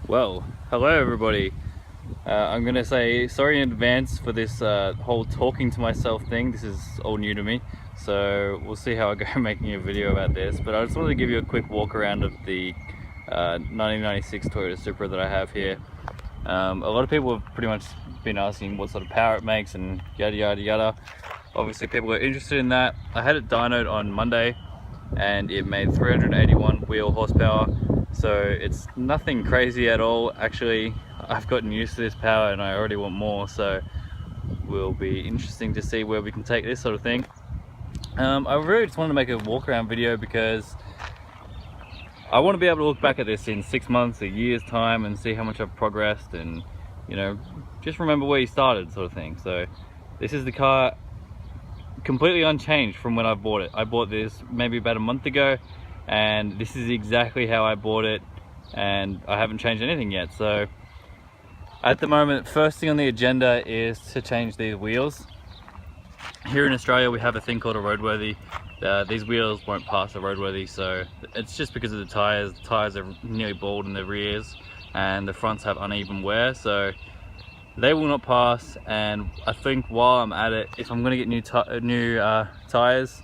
Well, hello everybody. I'm gonna say sorry in advance for this whole talking to myself thing. This is all new to me, so we'll see how I go making a video about this. But I just wanted to give you a quick walk around of the 1996 Toyota Supra that I have here. A lot of people have pretty much been asking what sort of power it makes and yada yada yada. Obviously people are interested in that. I had it dynoed on Monday and it made 381 wheel horsepower. So it's nothing crazy at all. Actually, I've gotten used to this power and I already want more, so will be interesting to see where we can take this sort of thing. I really just wanted to make a walk around video because I want to be able to look back at this in 6 months, a year's time, and see how much I've progressed and, you know, just remember where you started sort of thing. So this is the car completely unchanged from when I bought it. I bought this maybe about a month ago, and this is exactly how I bought it, and I haven't changed anything yet. So at the moment, first thing on the agenda is to change these wheels. Here in Australia we have a thing called a roadworthy. These wheels won't pass a roadworthy, so it's just because of the tires. The tires are nearly bald in the rears and the fronts have uneven wear, so they will not pass. And I think while I'm at it, if I'm going to get new tires,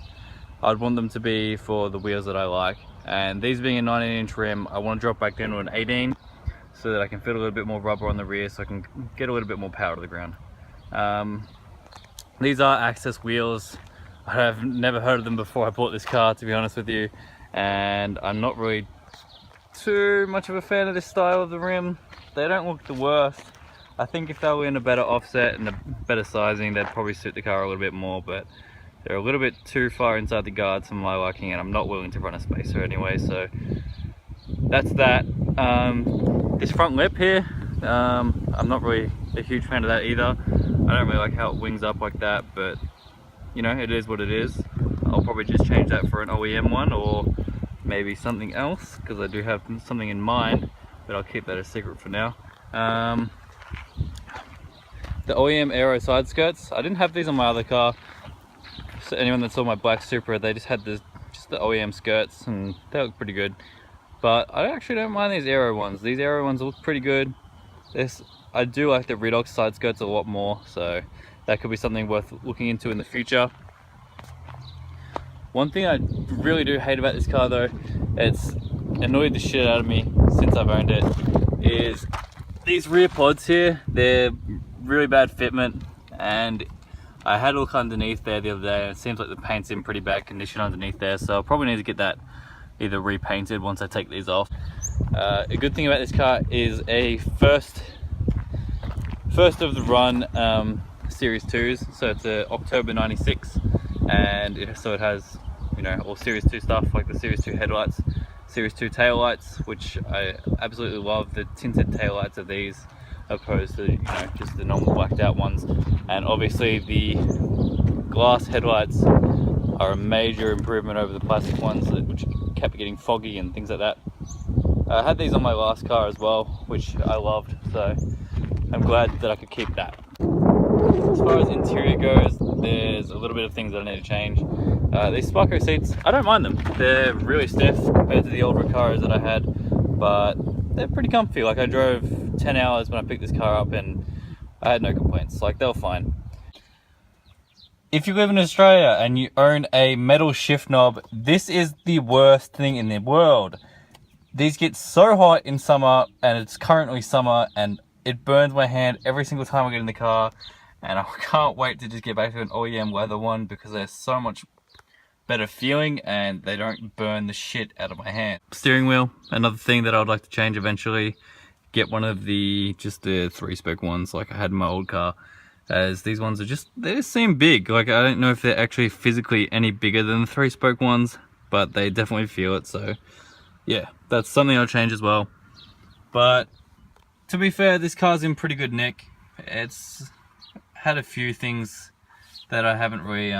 I'd want them to be for the wheels that I like. And these being a 19-inch rim, I want to drop back down to an 18 so that I can fit a little bit more rubber on the rear so I can get a little bit more power to the ground. These are Access wheels. I have never heard of them before I bought this car, to be honest with you, and I'm not really too much of a fan of this style of the rim. They don't look the worst. I think if they were in a better offset and a better sizing, they'd probably suit the car a little bit more, but they're a little bit too far inside the guards for my liking, and I'm not willing to run a spacer anyway, so that's that. This front lip here, I'm not really a huge fan of that either. I don't really like how it wings up like that, but you know, it is what it is. I'll probably just change that for an OEM one, or maybe something else, because I do have something in mind, but I'll keep that a secret for now. The OEM aero side skirts, I didn't have these on my other car. So anyone that saw my black Supra, they just had just the OEM skirts, and they look pretty good. But I actually don't mind these aero ones. These aero ones look pretty good. I do like the Redox side skirts a lot more, so that could be something worth looking into in the future. One thing I really do hate about this car though, it's annoyed the shit out of me since I've owned it, is these rear pods here. They're really bad fitment, and I had a look underneath there the other day and it seems like the paint's in pretty bad condition underneath there, so I'll probably need to get that either repainted once I take these off. A good thing about this car is a first of the run Series 2s, so it's a October 96, and so it has, you know, all Series 2 stuff like the Series 2 headlights, Series 2 taillights, which I absolutely love the tinted taillights of these opposed to, you know, just the normal blacked out ones. And obviously the glass headlights are a major improvement over the plastic ones, which kept getting foggy and things like that. I had these on my last car as well, which I loved, so I'm glad that I could keep that. As far as interior goes, there's a little bit of things that I need to change. These Sparko seats, I don't mind them. They're really stiff compared to the old Recaros that I had, but they're pretty comfy. Like, I drove 10 hours when I picked this car up and I had no complaints. Like, they were fine. If you live in Australia and you own a metal shift knob, this is the worst thing in the world. These get so hot in summer, and it's currently summer, and it burns my hand every single time I get in the car, and I can't wait to just get back to an OEM leather one because they're so much better feeling and they don't burn the shit out of my hand. Steering wheel, another thing that I would like to change eventually. Get one of just the 3-spoke ones like I had in my old car, as these ones are they just seem big. Like, I don't know if they're actually physically any bigger than the 3-spoke ones, but they definitely feel it. So yeah, that's something I'll change as well. But to be fair, this car's in pretty good nick. It's had a few things that I haven't really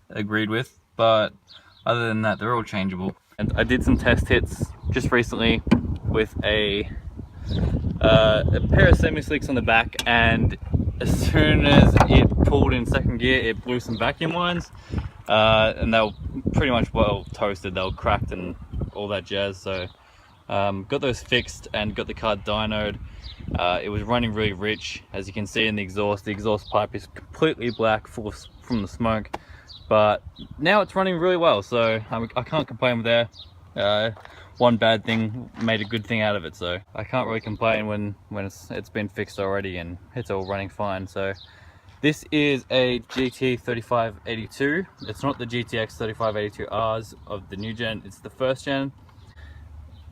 agreed with, but other than that, they're all changeable. And I did some test hits just recently with a pair of semi-slicks on the back, and as soon as it pulled in second gear, it blew some vacuum lines, and they were pretty much well toasted. They were cracked and all that jazz. So Got those fixed and got the car dynoed. It was running really rich, as you can see in the exhaust. The exhaust pipe is completely black from the smoke, but now it's running really well, so I can't complain with that. One bad thing made a good thing out of it, so I can't really complain when it's been fixed already and it's all running fine. So this is a GT 3582. It's not the GTX 3582Rs of the new gen, it's the first gen.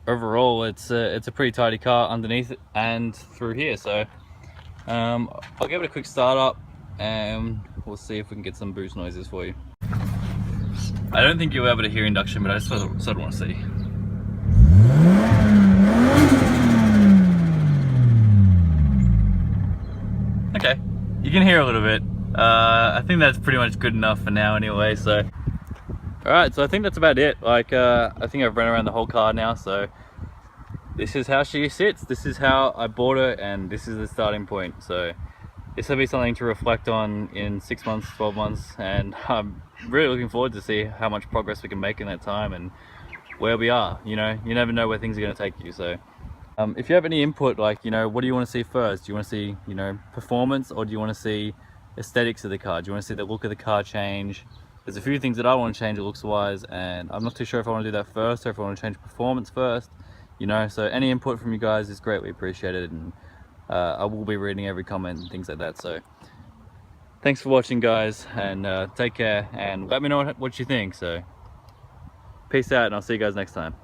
Overall, it's a pretty tidy car underneath it and through here. So I'll give it a quick start up and we'll see if we can get some boost noises for you. I don't think you'll be able to hear induction, but I just sort of want to see. Okay, you can hear a little bit. I think that's pretty much good enough for now anyway. So alright, so I think that's about it. Like I think I've run around the whole car now, so this is how she sits, this is how I bought her, and this is the starting point. So this will be something to reflect on in 6 months, 12 months, and I'm really looking forward to see how much progress we can make in that time and where we are. You know, you never know where things are going to take you. So if you have any input, like, you know, what do you want to see first? Do you want to see, you know, performance, or do you want to see aesthetics of the car? Do you want to see the look of the car change? There's a few things that I want to change looks wise, and I'm not too sure if I want to do that first or if I want to change performance first, you know. So any input from you guys is greatly appreciated, and I will be reading every comment and things like that. So thanks for watching, guys, and take care, and let me know what you think. So peace out, and I'll see you guys next time.